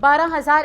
12,000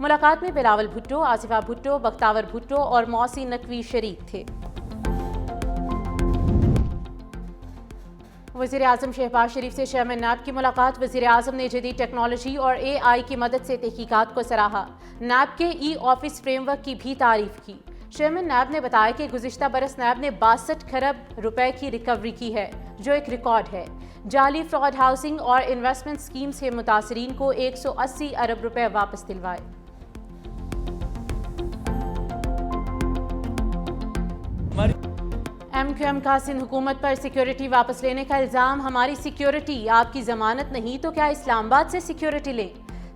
ملاقات میں بلاول بھٹو، آصفہ بھٹو، بختاور بھٹو اور محسن نقوی شریک تھے۔ وزیر اعظم شہباز شریف سے چیئرمین نیب کی ملاقات۔ وزیر اعظم نے جدید ٹیکنالوجی اور AI کی مدد سے تحقیقات کو سراہا۔ نیب کے آفس فریم ورک کی بھی تعریف کی۔ چیئرمین نیب نے بتایا کہ گزشتہ برس نیب نے 62 کھرب روپے کی ریکوری کی ہے، جو ایک ریکارڈ ہے۔ جعلی فراڈ ہاؤسنگ اور انویسٹمنٹ اسکیم سے متاثرین کو 180 ارب روپے واپس دلوائے۔ MQM کا سندھ حکومت پر سیکیورٹی واپس لینے کا الزام۔ ہماری سیکیورٹی آپ کی ضمانت نہیں تو کیا اسلام آباد سے سیکیورٹی لیں؟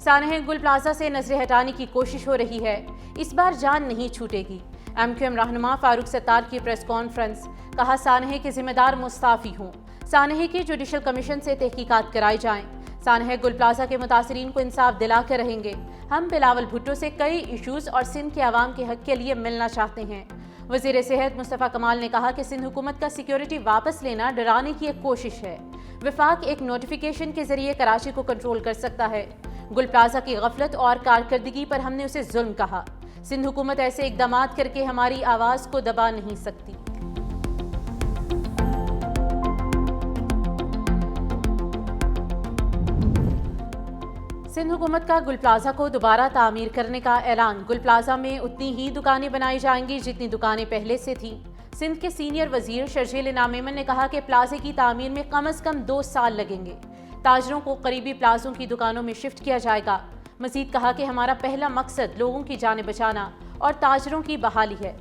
سانحہ گل پلازہ سے نظریں ہٹانے کی کوشش ہو رہی ہے، اس بار جان نہیں چھوٹے گی۔ MQM رہنما فاروق ستار کی پریس کانفرنس، کہا سانحہ کے ذمہ دار مستعفی ہوں، سانحہ کی جوڈیشل کمیشن سے تحقیقات کرائی جائیں، سانحہ گل پلازہ کے متاثرین کو انصاف دلا کر رہیں گے۔ ہم بلاول بھٹو سے کئی ایشوز اور سندھ کے عوام کے حق کے لیے ملنا چاہتے ہیں۔ وزیر صحت مصطفیٰ کمال نے کہا کہ سندھ حکومت کا سیکیورٹی واپس لینا ڈرانے کی ایک کوشش ہے۔ وفاق ایک نوٹیفیکیشن کے ذریعے کراچی کو کنٹرول کر سکتا ہے۔ گل پلازہ کی غفلت اور کارکردگی پر ہم نے اسے ظلم کہا۔ سندھ حکومت ایسے اقدامات کر کے ہماری آواز کو دبا نہیں سکتی۔ سندھ حکومت کا گل پلازہ کو دوبارہ تعمیر کرنے کا اعلان۔ گل پلازہ میں اتنی ہی دکانیں بنائی جائیں گی جتنی دکانیں پہلے سے تھیں۔ سندھ کے سینئر وزیر شرجیل انعام میمن نے کہا کہ پلازے کی تعمیر میں کم از کم 2 سال لگیں گے۔ تاجروں کو قریبی پلازوں کی دکانوں میں شفٹ کیا جائے گا۔ مزید کہا کہ ہمارا پہلا مقصد لوگوں کی جانیں بچانا اور تاجروں کی بحالی ہے۔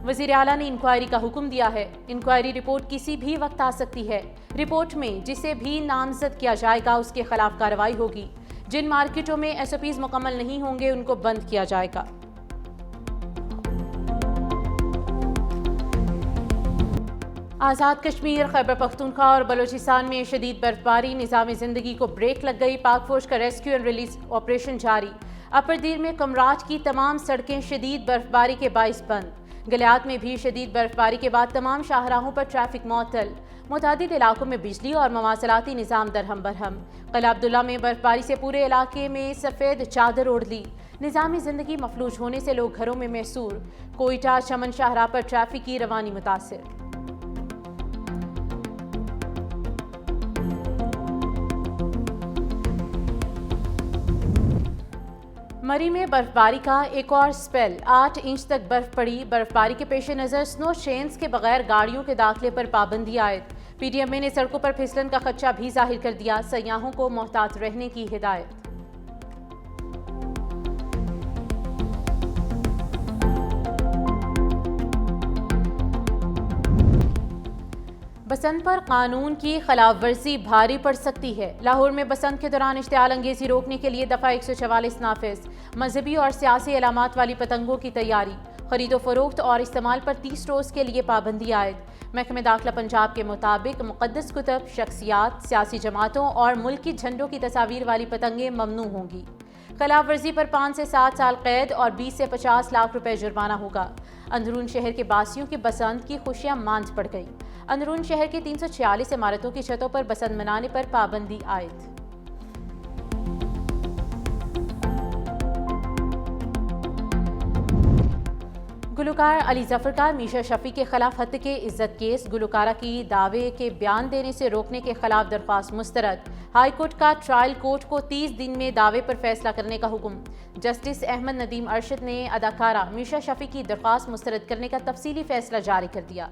وزیر اعلیٰ نے انکوائری کا حکم دیا ہے۔ انکوائری رپورٹ کسی بھی وقت آ سکتی ہے۔ رپورٹ میں جسے بھی نامزد کیا جائے گا اس کے خلاف کارروائی ہوگی۔ جن مارکیٹوں میں SOPs مکمل نہیں ہوں گے ان کو بند کیا جائے گا۔ آزاد کشمیر، خیبر پختونخوا اور بلوچستان میں شدید برفباری، نظام زندگی کو بریک لگ گئی۔ پاک فوج کا ریسکیو اینڈ ریلیز آپریشن جاری۔ اپر دیر میں کمراج کی تمام سڑکیں شدید برفباری کے باعث بند۔ گلیات میں بھی شدید برفباری کے بعد تمام شاہراہوں پر ٹریفک معطل۔ متعدد علاقوں میں بجلی اور مواصلاتی نظام درہم برہم۔ قلعہ عبداللہ میں برفباری سے پورے علاقے میں سفید چادر اوڑھ لی۔ نظامی زندگی مفلوج ہونے سے لوگ گھروں میں محصور۔ کوئٹہ چمن شاہراہ پر ٹریفک کی روانی متاثر۔ مری میں برفباری کا ایک اور سپیل، 8 انچ تک برف پڑی۔ برفباری کے پیش نظر سنو چینز کے بغیر گاڑیوں کے داخلے پر پابندی عائد۔ PDMA نے سڑکوں پر پھسلن کا خدشہ بھی ظاہر کر دیا، سیاحوں کو محتاط رہنے کی ہدایت۔ بسنت پر قانون کی خلاف ورزی بھاری پڑ سکتی ہے۔ لاہور میں بسنت کے دوران اشتعال انگیزی روکنے کے لیے دفعہ 144 نافذ۔ مذہبی اور سیاسی علامات والی پتنگوں کی تیاری۔ خرید و فروخت اور استعمال پر 30 روز کے لیے پابندی عائد۔ محکمہ داخلہ پنجاب کے مطابق مقدس کتب، شخصیات، سیاسی جماعتوں اور ملکی جھنڈوں کی تصاویر والی پتنگیں ممنوع ہوں گی۔ خلاف ورزی پر 5 سے 7 سال قید اور 20 سے 50 لاکھ روپے جرمانہ ہوگا۔ اندرون شہر کے باسیوں کی بسنت کی خوشیاں ماند پڑ گئیں۔ اندرون شہر کی 346 عمارتوں کی چھتوں پر بسنت منانے پر پابندی عائد۔ گلوکار علی ظفر کا میشا شفیع کے خلاف ہتک عزت کیس۔ گلوکارہ کی دعوے کے بیان دینے سے روکنے کے خلاف درخواست مسترد۔ ہائی کورٹ کا ٹرائل کورٹ کو 30 دن میں دعوے پر فیصلہ کرنے کا حکم۔ جسٹس احمد ندیم ارشد نے اداکارہ میشا شفیع کی درخواست مسترد کرنے کا تفصیلی فیصلہ جاری کر دیا۔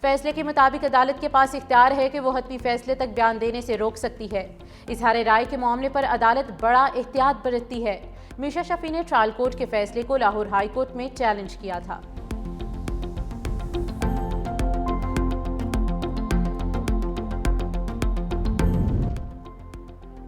فیصلے کے مطابق عدالت کے پاس اختیار ہے کہ وہ حتمی فیصلے تک بیان دینے سے روک سکتی ہے۔ اظہار رائے کے معاملے پر عدالت بڑا احتیاط برتتی ہے۔ میشا شفیع نے ٹرائل کورٹ کے فیصلے کو لاہور ہائی کورٹ میں چیلنج کیا تھا۔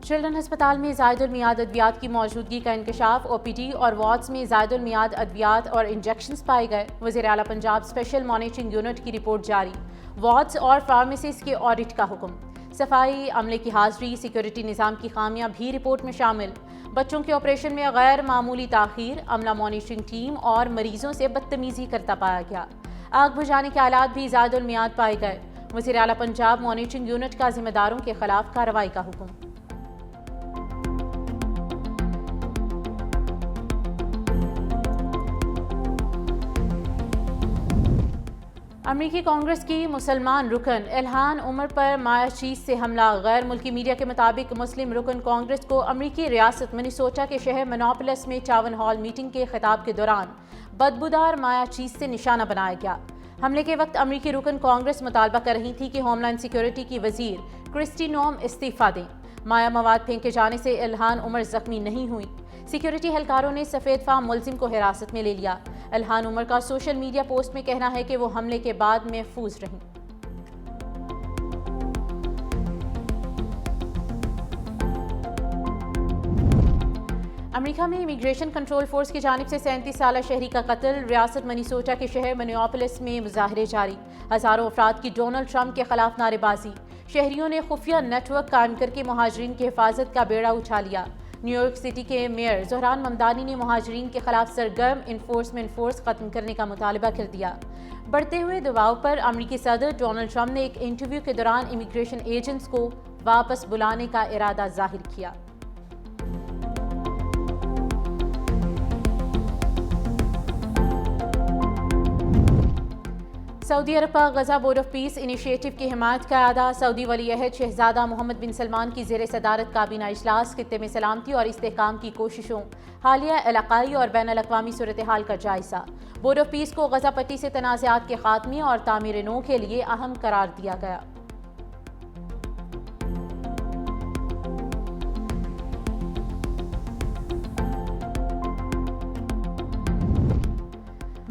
چلڈرن ہسپتال میں زائد المیعاد ادویات کی موجودگی کا انکشاف۔ OPD اور وارڈز میں زائد المیعاد ادویات اور انجیکشنز پائے گئے۔ وزیر اعلیٰ پنجاب اسپیشل مانیٹرنگ یونٹ کی رپورٹ جاری۔ وارڈز اور فارمیسیز کے آڈٹ کا حکم۔ صفائی عملے کی حاضری، سیکیورٹی نظام کی خامیاں بھی رپورٹ میں شامل۔ بچوں کے آپریشن میں غیر معمولی تاخیر، عملہ مانیٹرنگ ٹیم اور مریضوں سے بدتمیزی کرتا پایا گیا۔ آگ بجھانے کے آلات بھی زائد المیعاد پائے گئے۔ وزیر اعلیٰ پنجاب مانیٹرنگ یونٹ کا ذمہ داروں کے خلاف کارروائی کا حکم۔ امریکی کانگریس کی مسلمان رکن الہان عمر پر مایا چیز سے حملہ۔ غیر ملکی میڈیا کے مطابق مسلم رکن کانگریس کو امریکی ریاست منیسوٹا کے شہر منوپولس میں ٹاؤن ہال میٹنگ کے خطاب کے دوران بدبودار مایا چیز سے نشانہ بنایا گیا۔ حملے کے وقت امریکی رکن کانگریس مطالبہ کر رہی تھی کہ ہوم لینڈ سیکیورٹی کی وزیر کرسٹی نوم استعفیٰ دیں۔ مایا مواد پھینکے جانے سے الہان عمر زخمی نہیں ہوئی۔ سیکیورٹی اہلکاروں نے سفید فام ملزم کو حراست میں لے لیا۔ الہان عمر کا سوشل میڈیا پوسٹ میں کہنا ہے کہ وہ حملے کے بعد محفوظ رہیں۔ امریکہ میں امیگریشن کنٹرول فورس کی جانب سے 37 سالہ شہری کا قتل۔ ریاست منیسوٹا کے شہر منیوپولس میں مظاہرے جاری۔ ہزاروں افراد کی ڈونلڈ ٹرمپ کے خلاف نعرے بازی۔ شہریوں نے خفیہ نیٹ ورک قائم کر کے مہاجرین کی حفاظت کا بیڑا اٹھا لیا۔ نیو یارک سٹی کے میئر زہران ممدانی نے مہاجرین کے خلاف سرگرم انفورسمنٹ فورس ختم کرنے کا مطالبہ کر دیا۔ بڑھتے ہوئے دباؤ پر امریکی صدر ڈونلڈ ٹرمپ نے ایک انٹرویو کے دوران امیگریشن ایجنٹس کو واپس بلانے کا ارادہ ظاہر کیا۔ سعودی عرب کا Gaza board of peace initiative کی حمایت کا اعادہ۔ سعودی ولی عہد شہزادہ محمد بن سلمان کی زیر صدارت کابینہ اجلاس، خطے میں سلامتی اور استحکام کی کوششوں، حالیہ علاقائی اور بین الاقوامی صورتحال کا جائزہ۔ بورڈ آف پیس کو غزہ پٹی سے تنازعات کے خاتمے اور تعمیر نو کے لیے اہم قرار دیا گیا۔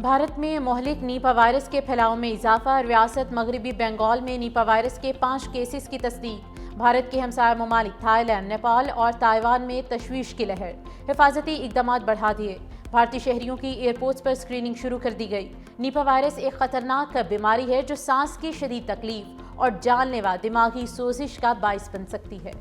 بھارت میں مہلک نیپا وائرس کے پھیلاؤ میں اضافہ۔ ریاست مغربی بنگال میں نیپا وائرس کے 5 کیسز کی تصدیق۔ بھارت کے ہمسایہ ممالک تھائی لینڈ، نیپال اور تائیوان میں تشویش کی لہر۔ حفاظتی اقدامات بڑھا دیے۔ بھارتی شہریوں کی ایئرپورٹس پر اسکریننگ شروع کر دی گئی۔ نیپا وائرس ایک خطرناک بیماری ہے جو سانس کی شدید تکلیف اور جان لیوا دماغی سوزش کا باعث بن سکتی ہے۔